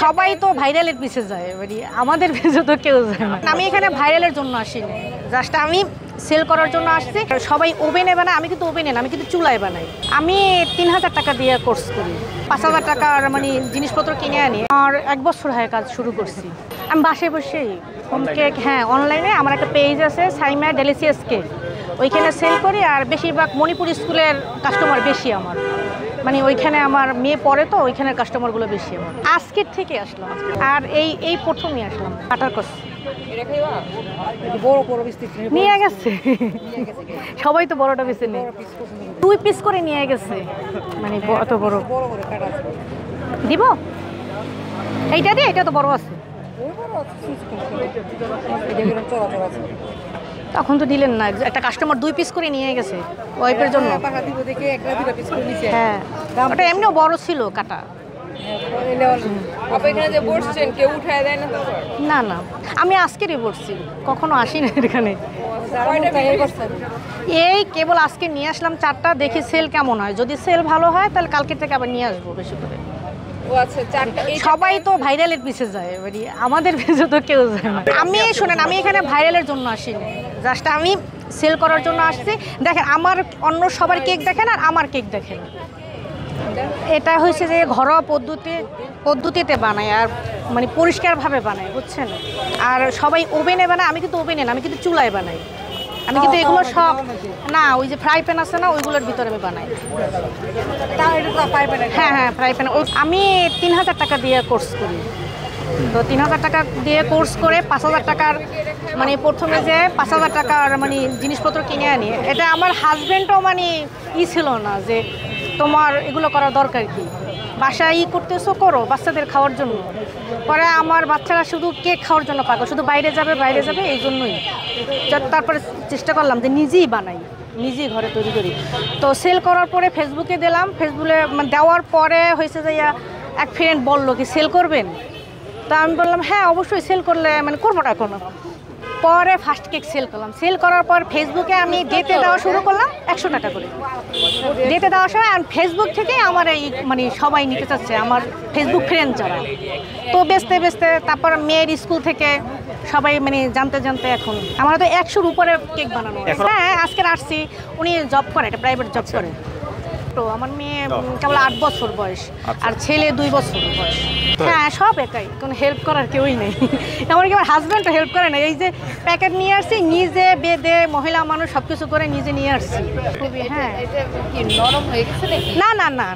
সবাই তো ভাইরালের পিছে যায়, মানে আমাদের পিছে তো কেউ যায় না। আমি এখানে ভাইরালের জন্য আসিনি, জাস্ট আমি সেল করার জন্য আসছি। সবাই ওভেনে বানায়, আমি কিন্তু ওভেনে না, আমি কিন্তু চুলায় বানাই। আমি ৩,০০০ টাকা দিয়ে কোর্স করি, ৫,০০০ টাকার মানে জিনিসপত্র কিনে আনি। আর ১ বছর হয় কাজ শুরু করছি। আমি বাসায় বসেই হোম কেক, হ্যাঁ অনলাইনে আমার একটা পেজ আছে সাইমা ডেলিসিয়াস কেক, ওইখানে সেল করি। আর বেশিরভাগ মণিপুর স্কুলের কাস্টমার বেশি আমার, মানে ওইখানে আমার মেয়ে পড়ে তো ওইখানের কাস্টমারগুলো বেশি আমার। আজকের থেকে আসলাম, আর এই প্রথমই আসলাম। কাটার কস নিয়ে গেছে, সবাই তো বড়টা বেছে নেই, 2 পিস করে নিয়ে গেছে, মানে এত বড় দিব। এইটা দিয়ে এটা তো বড় আছে, তখন তো দিলেন না। একটা কাস্টমার 2 পিস করে নিয়ে গেছে ওয়াইফের জন্য। হ্যাঁ ওটা এমনিও বড় ছিল কাটা। না না, আমি আজকেরই বসছি, কখনো আসি না এখানে। এই কেবল আজকে নিয়ে আসলাম 4টা, দেখি সেল কেমন হয়। যদি সেল ভালো হয় তাহলে কালকে থেকে আবার নিয়ে আসবো বেশি করে। সবাই তো ভাইরালের পিছে যায়, মানে আমাদের পিছে তো কেউ যায় না। আমি শোনেন, আমি এখানে ভাইরালের জন্য আসিনি, জাস্ট আমি সেল করার জন্য আসছি। দেখেন আমার অন্য সবার কেক দেখেন আর আমার কেক দেখেন। এটা হয়েছে যে ঘরোয়া পদ্ধতিতে বানায়, আর মানে পরিষ্কারভাবে বানায়, বুঝছেন। আর সবাই ওভেনে বানায়, আমি কিন্তু ওভেনে না, আমি কিন্তু চুলায় বানাই। আমি কিন্তু এগুলো সব না, ওই যে ফ্রাই প্যান আছে না, ওইগুলোর ভিতরে আমি বানাই। হ্যাঁ হ্যাঁ ফ্রাই প্যান। আমি ৩,০০০ টাকা দিয়ে কোর্স করি, তো ৩,০০০ টাকা দিয়ে কোর্স করে ৫,০০০ টাকার মানে প্রথমে যে ৫,০০০ টাকার মানে জিনিসপত্র কিনে আনি। এটা আমার হাজব্যান্ডও মানে ছিল না যে তোমার এগুলো করার দরকার কি, বাসায় করতেছো করো বাচ্চাদের খাওয়ার জন্য। পরে আমার বাচ্চারা শুধু কেক খাওয়ার জন্য পাগল, শুধু বাইরে যাবে এই জন্যই। তারপরে চেষ্টা করলাম যে নিজেই বানাই, নিজেই ঘরে তৈরি করি। তো সেল করার পরে ফেসবুকে দিলাম, ফেসবুকে মানে দেওয়ার পরে হয়েছে যে এক ফ্রেন্ড বললো কি সেল করবেন। তা আমি বললাম হ্যাঁ অবশ্যই সেল করলে মানে করবো না কোনো। পরে ফার্স্ট কেক সেল করলাম, সেল করার পর ফেসবুকে আমি ডেটে দেওয়া শুরু করলাম 100 টাকা করে ডেটে দেওয়ার সময়। আর ফেসবুক থেকে আমার এই মানে সবাই নিতে চাচ্ছে, আমার ফেসবুক ফ্রেন্ড যারা। তো বেচতে তারপর মেয়ের স্কুল থেকে সবাই মানে জানতে এখন আমার তো 100-র উপরে কেক বানানো। হ্যাঁ আজকে আসছি, উনি জব করে, একটা প্রাইভেট জব করে। তো আমার মেয়ে কেবল 8 বছর বয়স, আর ছেলে 2 বছর বয়স। হ্যাঁ সব একাই, কোনো হেল্প করার কেউই নেই। এমনকি আমার হাজব্যান্ডও হেল্প করে না। এই যে প্যাকেট নিয়ে আসছি, নিজে বেঁধে মহিলা মানুষ সব কিছু করে নিজে নিয়ে আসছি। খুবই হ্যাঁ নরম হয়ে গেছে না না না।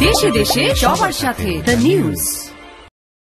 দেশে দেশে সবার সাথে দ্য নিউজ।